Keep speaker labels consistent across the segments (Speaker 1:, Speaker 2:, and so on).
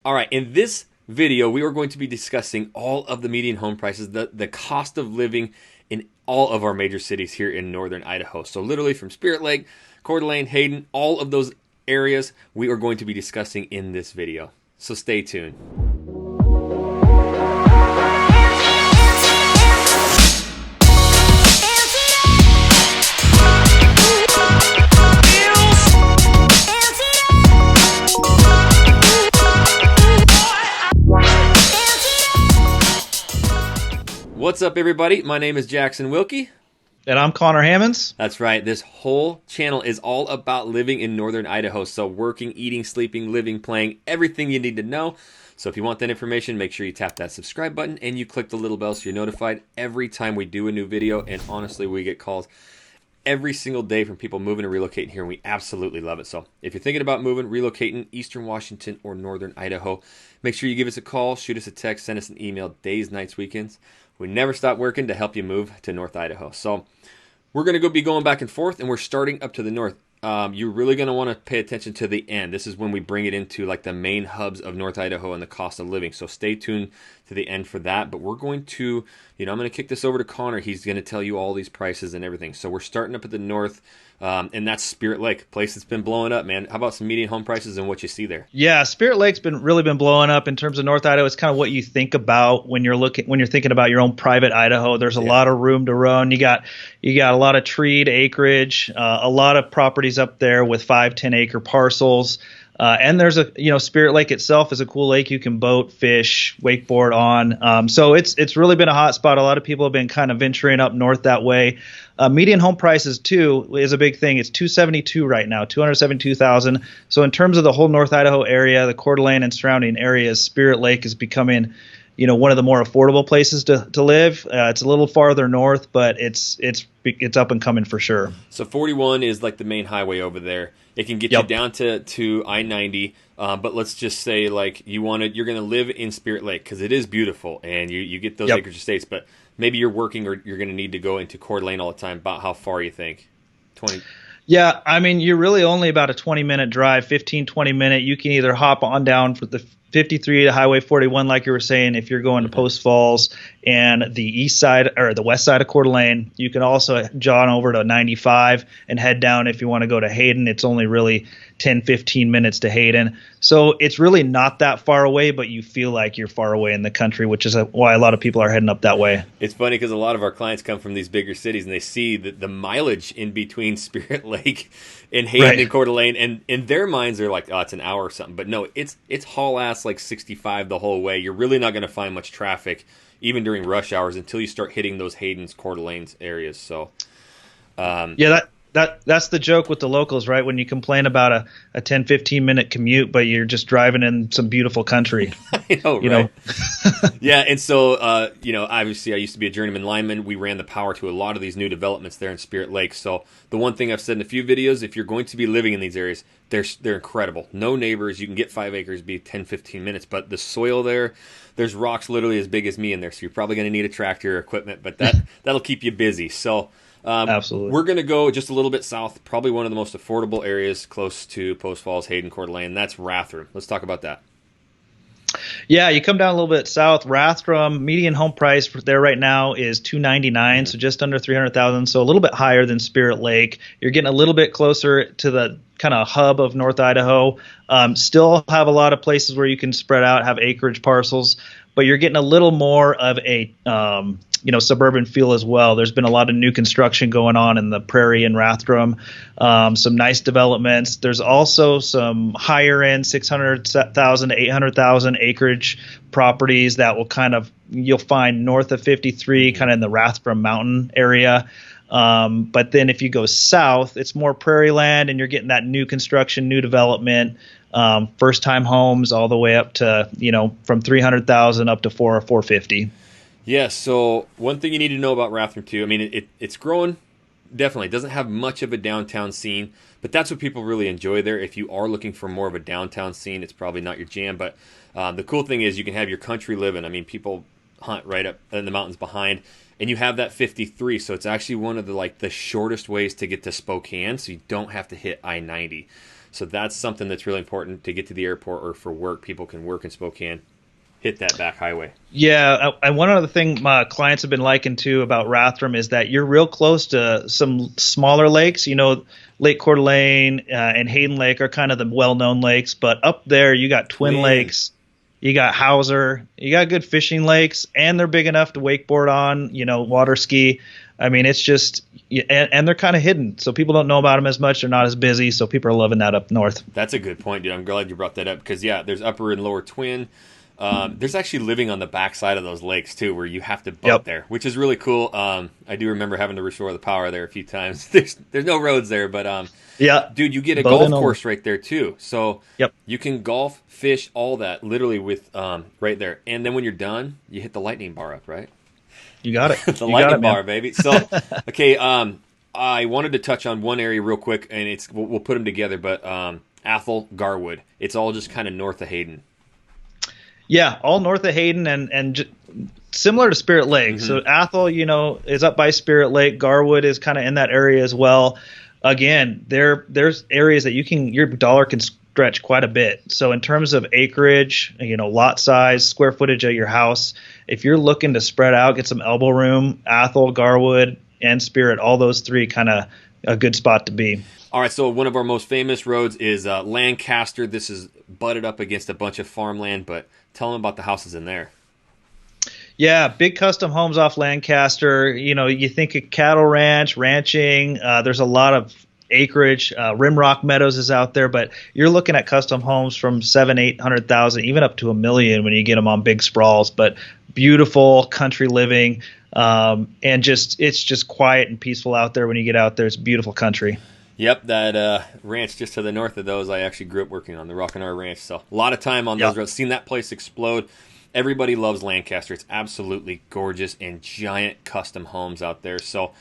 Speaker 1: All right, in this video, we are going to be discussing all of the median home prices, the cost of living in all of our major cities here in northern Idaho. So literally from Spirit Lake, Coeur d'Alene, Hayden, all of those areas we are going to be discussing in this video. So stay tuned. What's up, everybody? My name is Jackson Wilkie.
Speaker 2: And I'm Connor Hammonds.
Speaker 1: That's right. This whole channel is all about living in northern Idaho. So working, eating, sleeping, living, playing, everything you need to know. So if you want that information, make sure you tap that subscribe button and you click the little bell so you're notified every time we do a new video. And honestly, we get calls every single day from people moving and relocating here, and we absolutely love it. So if you're thinking about moving, relocating, eastern Washington or northern Idaho, make sure you give us a call, shoot us a text, send us an email, days, nights, weekends. We never stop working to help you move to North Idaho. So we're going to be going back and forth, and we're starting up to the north. You're really going to want to pay attention to the end. This is when we bring it into like the main hubs of North Idaho and the cost of living. So stay tuned to the end for that. But we're going to, I'm going to kick this over to Connor. He's going to tell you all these prices and everything. So we're starting up at the north, and that's Spirit Lake, place that's been blowing up, man. How about some median home prices and what you see there?
Speaker 2: Yeah, Spirit Lake's really been blowing up in terms of North Idaho. It's kind of what you think about when you're thinking about your own private Idaho. There's a lot of room to run. You got a lot of treed acreage, a lot of properties up there with 5-10 acre parcels. And there's Spirit Lake itself is a cool lake you can boat, fish, wakeboard on. So it's really been a hot spot. A lot of people have been kind of venturing up north that way. Median home prices too is a big thing. It's 272 right now, 272,000. So in terms of the whole North Idaho area, the Coeur d'Alene and surrounding areas, Spirit Lake is becoming one of the more affordable places to live. It's a little farther north, but it's up and coming for sure.
Speaker 1: So 41 is like the main highway over there. It can get you down to I-90, but let's just say like you're going to live in Spirit Lake because it is beautiful and you get those acreage estates, but maybe you're working or you're going to need to go into Coeur d'Alene all the time. About how far you think? 20.
Speaker 2: Yeah, I mean, you're really only about a 20-minute drive, 15, 20-minute. You can either hop on down for the 53 to Highway 41, like you were saying, if you're going to Post Falls and the east side or the west side of Coeur d'Alene. You can also jog over to 95 and head down if you want to go to Hayden. It's only really 10, 15 minutes to Hayden. So it's really not that far away, but you feel like you're far away in the country, which is why a lot of people are heading up that way.
Speaker 1: It's funny because a lot of our clients come from these bigger cities and they see the mileage in between Spirit Lake and Hayden and Coeur d'Alene, and in their minds they're like, oh, it's an hour or something. But no, it's haul ass like 65 the whole way. You're really not going to find much traffic even during rush hours until you start hitting those Hayden's, Coeur d'Alene's areas. So
Speaker 2: That's the joke with the locals, right? When you complain about a 10, 15-minute commute, but you're just driving in some beautiful country.
Speaker 1: I know, right? Yeah, and so, obviously I used to be a journeyman lineman. We ran the power to a lot of these new developments there in Spirit Lake. So the one thing I've said in a few videos, if you're going to be living in these areas, they're incredible. No neighbors. You can get 5 acres, be 10, 15 minutes. But the soil there's rocks literally as big as me in there. So you're probably going to need a tractor or equipment, but that'll keep you busy. So
Speaker 2: absolutely.
Speaker 1: We're going to go just a little bit south, probably one of the most affordable areas close to Post Falls, Hayden, Coeur d'Alene. That's Rathdrum. Let's talk about that.
Speaker 2: Yeah, you come down a little bit south. Rathdrum, median home price there right now is $299, so just under $300,000, so a little bit higher than Spirit Lake. You're getting a little bit closer to the kind of hub of North Idaho. Still have a lot of places where you can spread out, have acreage parcels, but you're getting a little more of a suburban feel as well. There's been a lot of new construction going on in the Prairie and Rathdrum, some nice developments. There's also some higher end 600,000 to 800,000 acreage properties that you'll find north of 53, kind of in the Rathdrum mountain area. But then if you go south, it's more prairie land and you're getting that new construction, new development, first time homes all the way up to, from 300,000 up to 450.
Speaker 1: Yeah, so one thing you need to know about Rathdrum too, I mean, it's growing, definitely. It doesn't have much of a downtown scene, but that's what people really enjoy there. If you are looking for more of a downtown scene, it's probably not your jam, but the cool thing is you can have your country living. I mean, people hunt right up in the mountains behind, and you have that 53, so it's actually one of the shortest ways to get to Spokane, so you don't have to hit I-90. So that's something that's really important to get to the airport or for work. People can work in Spokane, hit that back highway.
Speaker 2: Yeah, and one other thing my clients have been liking too about Rathdrum is that you're real close to some smaller lakes. Lake Coeur d'Alene and Hayden Lake are kind of the well-known lakes, but up there you got Twin Lakes, you got Hauser, you got good fishing lakes, and they're big enough to wakeboard on, water ski. I mean, it's just, and they're kind of hidden, so people don't know about them as much. They're not as busy, so people are loving that up north.
Speaker 1: That's a good point, dude. I'm glad you brought that up because, there's Upper and Lower Twin. There's actually living on the backside of those lakes too, where you have to boat there, which is really cool. I do remember having to restore the power there a few times. There's no roads there, but dude, you get a golf course right there too. So you can golf, fish, all that, literally with right there. And then when you're done, you hit the lightning bar up, right?
Speaker 2: You got it.
Speaker 1: The lightning bar, baby. So okay, I wanted to touch on one area real quick, and we'll put them together. But Athol, Garwood, it's all just kind of north of Hayden.
Speaker 2: Yeah, all north of Hayden and similar to Spirit Lake. Mm-hmm. So Athol, is up by Spirit Lake. Garwood is kind of in that area as well. Again, there's areas that your dollar can stretch quite a bit. So in terms of acreage, lot size, square footage of your house, if you're looking to spread out, get some elbow room, Athol, Garwood, and Spirit, all those three kind of a good spot to be.
Speaker 1: All right, so one of our most famous roads is Lancaster. This is butted up against a bunch of farmland, but tell them about the houses in there.
Speaker 2: Yeah, big custom homes off Lancaster. You think of cattle ranching. There's a lot of acreage. Rimrock Meadows is out there, but you're looking at custom homes from 700,000-800,000, even up to $1 million when you get them on big sprawls. But beautiful country living, and it's just quiet and peaceful out there when you get out there. It's beautiful country.
Speaker 1: Yep, that ranch just to the north of those, I actually grew up working on the Rockin' R Ranch. So a lot of time on those roads. Seen that place explode. Everybody loves Lancaster. It's absolutely gorgeous and giant custom homes out there. So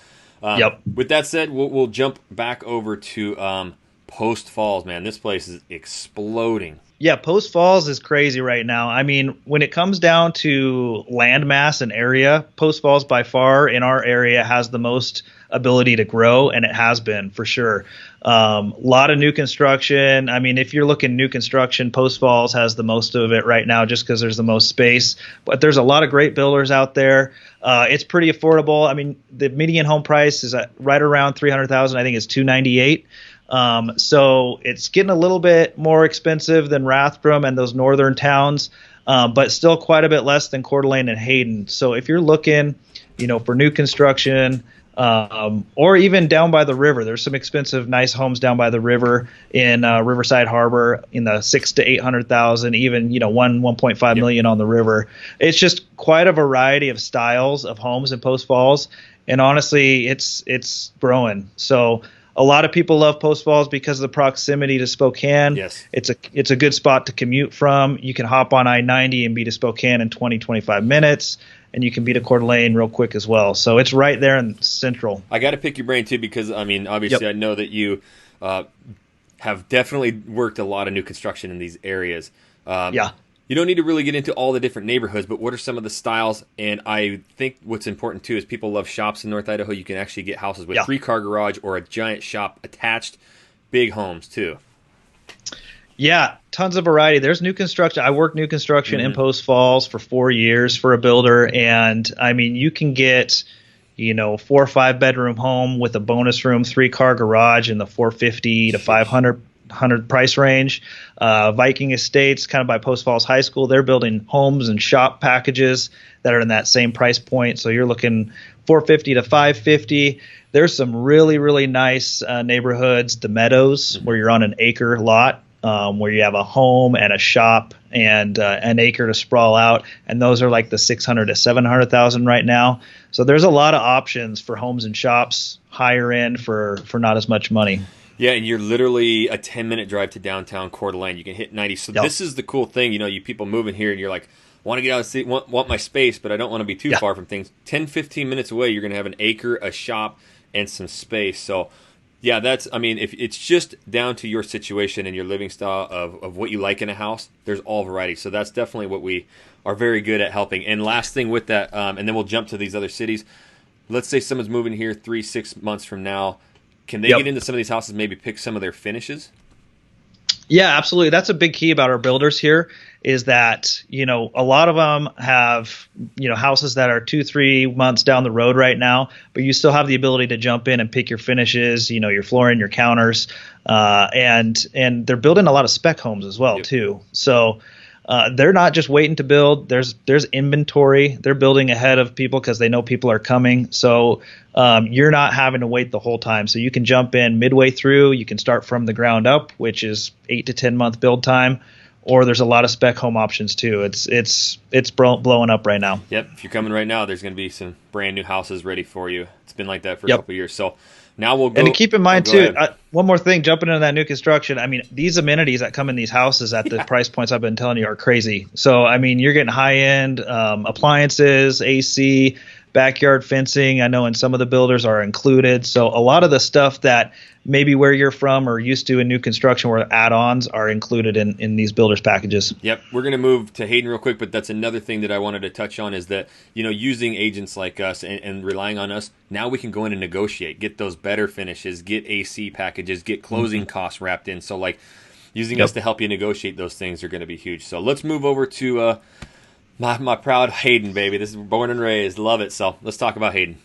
Speaker 1: with that said, we'll jump back over to Post Falls, man. This place is exploding.
Speaker 2: Yeah, Post Falls is crazy right now. I mean, when it comes down to landmass and area, Post Falls by far in our area has the most ability to grow, and it has been for sure. A lot of new construction. I mean, if you're looking new construction, Post Falls has the most of it right now just because there's the most space. But there's a lot of great builders out there. It's pretty affordable. I mean, the median home price is right around $300,000. I think it's $298,000. So it's getting a little bit more expensive than Rathdrum and those northern towns, but still quite a bit less than Coeur d'Alene and Hayden. So if you're looking, for new construction, or even down by the river, there's some expensive, nice homes down by the river in Riverside Harbor in the $600,000 to $800,000, even $1.5 million on the river. It's just quite a variety of styles of homes in Post Falls, and honestly, it's growing. So a lot of people love Post Falls because of the proximity to Spokane.
Speaker 1: Yes.
Speaker 2: It's a good spot to commute from. You can hop on I-90 and be to Spokane in 20-25 minutes. And you can be to Coeur d'Alene real quick as well. So it's right there in Central.
Speaker 1: I got to pick your brain, too, because, I mean, obviously I know that you have definitely worked a lot of new construction in these areas. You don't need to really get into all the different neighborhoods, but what are some of the styles? And I think what's important, too, is people love shops in North Idaho. You can actually get houses with 3-car garage or a giant shop attached. Big homes, too.
Speaker 2: Yeah, tons of variety. There's new construction. I worked new construction in Post Falls for 4 years for a builder. And I mean, you can get, 4 or 5 bedroom home with a bonus room, 3-car garage in the $450 to $500 price range. Viking Estates, kind of by Post Falls High School, they're building homes and shop packages that are in that same price point. So you're looking $450 to $550. There's some really, really nice neighborhoods, the Meadows, where you're on an acre lot. Where you have a home and a shop and an acre to sprawl out, and those are like the $600,000 to $700,000 right now. So there's a lot of options for homes and shops, higher end for not as much money.
Speaker 1: Yeah, and you're literally a 10-minute drive to downtown Coeur d'Alene. You can hit 90. So this is the cool thing. You people moving here, and you're like, want to get out of the city, want my space, but I don't want to be too far from things. 10, 15 minutes away, you're going to have an acre, a shop, and some space. So yeah, if it's just down to your situation and your living style of what you like in a house, there's all variety. So that's definitely what we are very good at helping. And last thing with that, and then we'll jump to these other cities. Let's say someone's moving here 3-6 months from now. Can they get into some of these houses, maybe pick some of their finishes?
Speaker 2: Yeah, absolutely. That's a big key about our builders here is that, a lot of them have, houses that are 2-3 months down the road right now, but you still have the ability to jump in and pick your finishes, your flooring, your counters, and they're building a lot of spec homes as well, too. So they're not just waiting to build. There's inventory. They're building ahead of people because they know people are coming. So you're not having to wait the whole time. So you can jump in midway through. You can start from the ground up, which is 8 to 10 month build time. Or there's a lot of spec home options too. It's blowing up right now.
Speaker 1: Yep. If you're coming right now, there's going to be some brand new houses ready for you. It's been like that for a couple of years. So now we'll go.
Speaker 2: And to keep in mind too, one more thing, jumping into that new construction. I mean, these amenities that come in these houses at the price points I've been telling you are crazy. So I mean, you're getting high end appliances, AC, backyard fencing. I know in some of the builders are included. So a lot of the stuff that maybe where you're from or used to in new construction where add-ons are included in these builders packages.
Speaker 1: Yep. We're going to move to Hayden real quick, but that's another thing that I wanted to touch on is that, using agents like us and relying on us, now we can go in and negotiate, get those better finishes, get AC packages, get closing costs wrapped in. So like using us to help you negotiate those things are going to be huge. So let's move over to my proud Hayden, baby. This is born and raised. Love it. So let's talk about Hayden.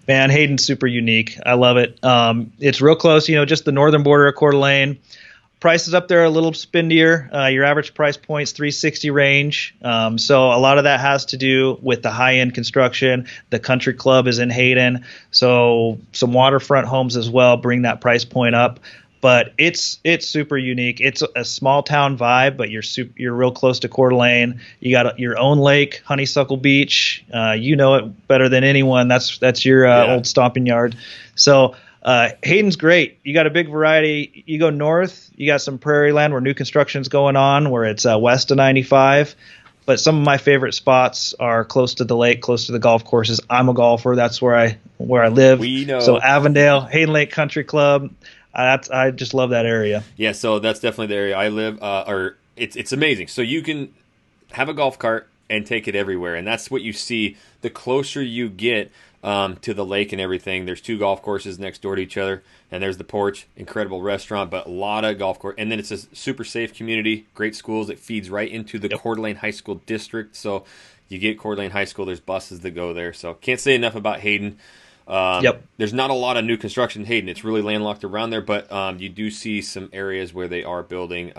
Speaker 2: Man, Hayden's super unique. I love it. It's real close, just the northern border of Coeur d'Alene. Prices up there are a little spendier. Your average price point's $360 range. So a lot of that has to do with the high-end construction. The country club is in Hayden. So some waterfront homes as well bring that price point up. But it's super unique. It's a small town vibe, but you're real close to Coeur d'Alene. You got your own lake, Honeysuckle Beach. You know it better than anyone. That's your old stomping yard. So Hayden's great. You got a big variety. You go north, you got some prairie land where new construction's going on, where it's west of 95. But some of my favorite spots are close to the lake, close to the golf courses. I'm a golfer. That's where I live.
Speaker 1: We know.
Speaker 2: So Avondale, Hayden Lake Country Club. I just love that area.
Speaker 1: Yeah, so that's definitely the area I live. It's amazing. So you can have a golf cart and take it everywhere, and that's what you see. The closer you get to the lake and everything, there's 2 golf courses next door to each other, and there's the porch, incredible restaurant, but a lot of golf course. And then it's a super safe community, great schools. It feeds right into the Coeur d'Alene High School district. So you get Coeur d'Alene High School, there's buses that go there. So can't say enough about Hayden. There's not a lot of new construction in Hayden. It's really landlocked around there, but you do see some areas where they are building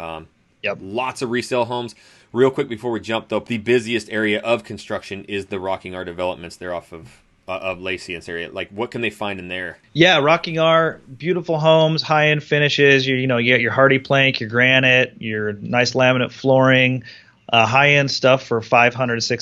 Speaker 1: lots of resale homes. Real quick before we jump, though, the busiest area of construction is the Rocking R developments. They're off of Lacey and this area. Like, what can they find in there? Yeah,
Speaker 2: Rocking R, beautiful homes, high-end finishes. You get your hardy plank, your granite, your nice laminate flooring. High-end stuff for $500,000 to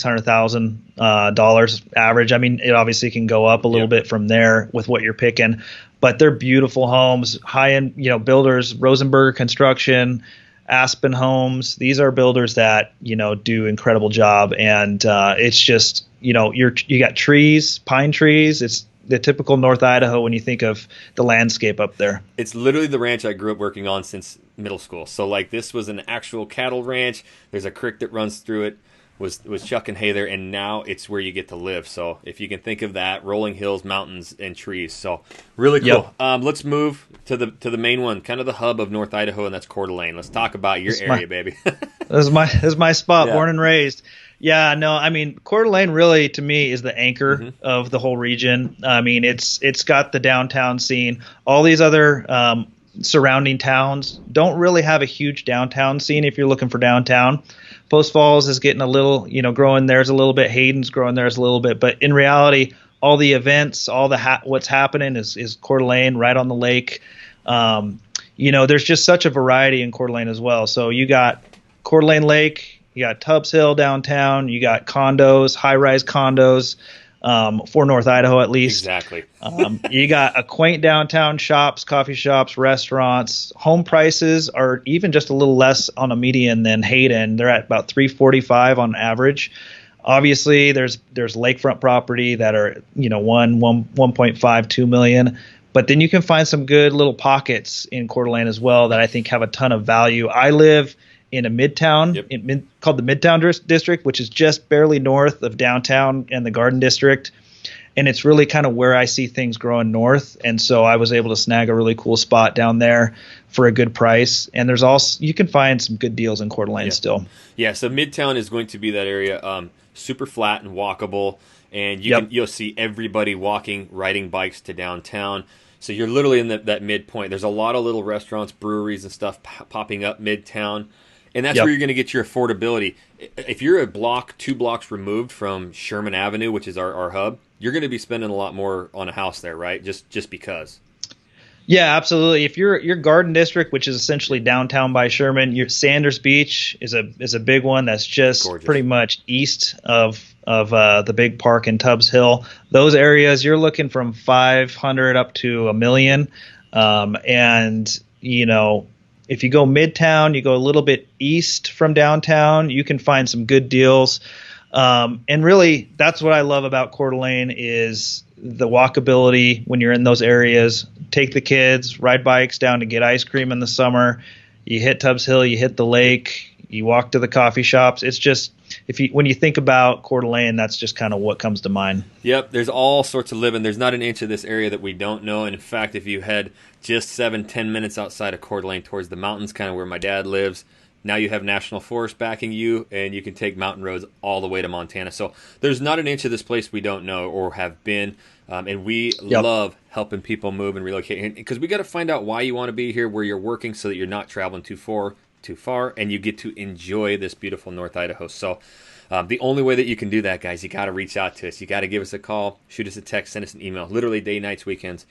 Speaker 2: $600,000 average. I mean, it obviously can go up a little bit from there with what you're picking, but they're beautiful homes. High-end, builders, Rosenberger Construction, Aspen Homes. These are builders that do incredible job, and it's just you got trees, pine trees. It's the typical North Idaho when you think of the landscape up there.
Speaker 1: It's literally the ranch I grew up working on since middle school. So like this was an actual cattle ranch. There's a creek that runs through it. Was chucking hay there, and now it's where you get to live. So if you can think of that, rolling hills, mountains, and trees. So really cool. Let's move to the main one, kind of the hub of North Idaho, and that's Coeur d'Alene. Let's talk about your area, baby.
Speaker 2: This is my spot, born and raised. Yeah, no, I mean, Coeur d'Alene really, to me, is the anchor of the whole region. I mean, it's got the downtown scene. All these other surrounding towns don't really have a huge downtown scene if you're looking for downtown. Post Falls is getting a little, growing theirs a little bit. Hayden's growing theirs a little bit. But in reality, all the events, all the what's happening is Coeur d'Alene, right on the lake. There's just such a variety in Coeur d'Alene as well. So you got Coeur d'Alene Lake, you got Tubbs Hill downtown, you got condos, high-rise condos, for North Idaho at least.
Speaker 1: Exactly.
Speaker 2: You got a quaint downtown shops, coffee shops, restaurants. Home prices are even just a little less on a median than Hayden. They're at about $345 on average. Obviously, there's lakefront property that are 1.5, 2 million. But then you can find some good little pockets in Coeur d'Alene as well that I think have a ton of value. I live in a midtown called the Midtown District, which is just barely north of downtown and the Garden District. and it's really kind of where I see things growing north. And so I was able to snag a really cool spot down there for a good price. And there's also, you can find some good deals in Coeur d'Alene still.
Speaker 1: Yeah, so Midtown is going to be that area, super flat and walkable, and you'll see everybody walking, riding bikes to downtown. So you're literally in that midpoint. There's a lot of little restaurants, breweries, and stuff popping up Midtown, and that's where you're going to get your affordability. If you're a block, 2 blocks removed from Sherman Avenue, which is our hub, you're going to be spending a lot more on a house there, right? Just because.
Speaker 2: Yeah, absolutely. If your Garden District, which is essentially downtown by Sherman, your Sanders Beach is a big one that's just gorgeous. Pretty much east of the big park in Tubbs Hill. Those areas you're looking from 500 up to $1 million, and if you go Midtown, you go a little bit east from downtown, you can find some good deals. And really, that's what I love about Coeur d'Alene is the walkability when you're in those areas. Take the kids, ride bikes down to get ice cream in the summer. You hit Tubbs Hill, you hit the lake, you walk to the coffee shops. It's just, when you think about Coeur d'Alene, that's just kind of what comes to mind.
Speaker 1: Yep, there's all sorts of living. There's not an inch of this area that we don't know. And in fact, if you head just 7-10 minutes outside of Coeur d'Alene towards the mountains, kind of where my dad lives, now you have National Forest backing you, and you can take mountain roads all the way to Montana. So there's not an inch of this place we don't know or have been. And we love helping people move and relocate, because we got to find out why you want to be here, where you're working, so that you're not traveling too far, and you get to enjoy this beautiful North Idaho. So the only way that you can do that, guys, you got to reach out to us. You got to give us a call, shoot us a text, send us an email. Literally day, nights, weekends.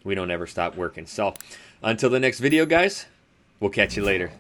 Speaker 1: We don't ever stop working. So until the next video, guys, we'll catch you later.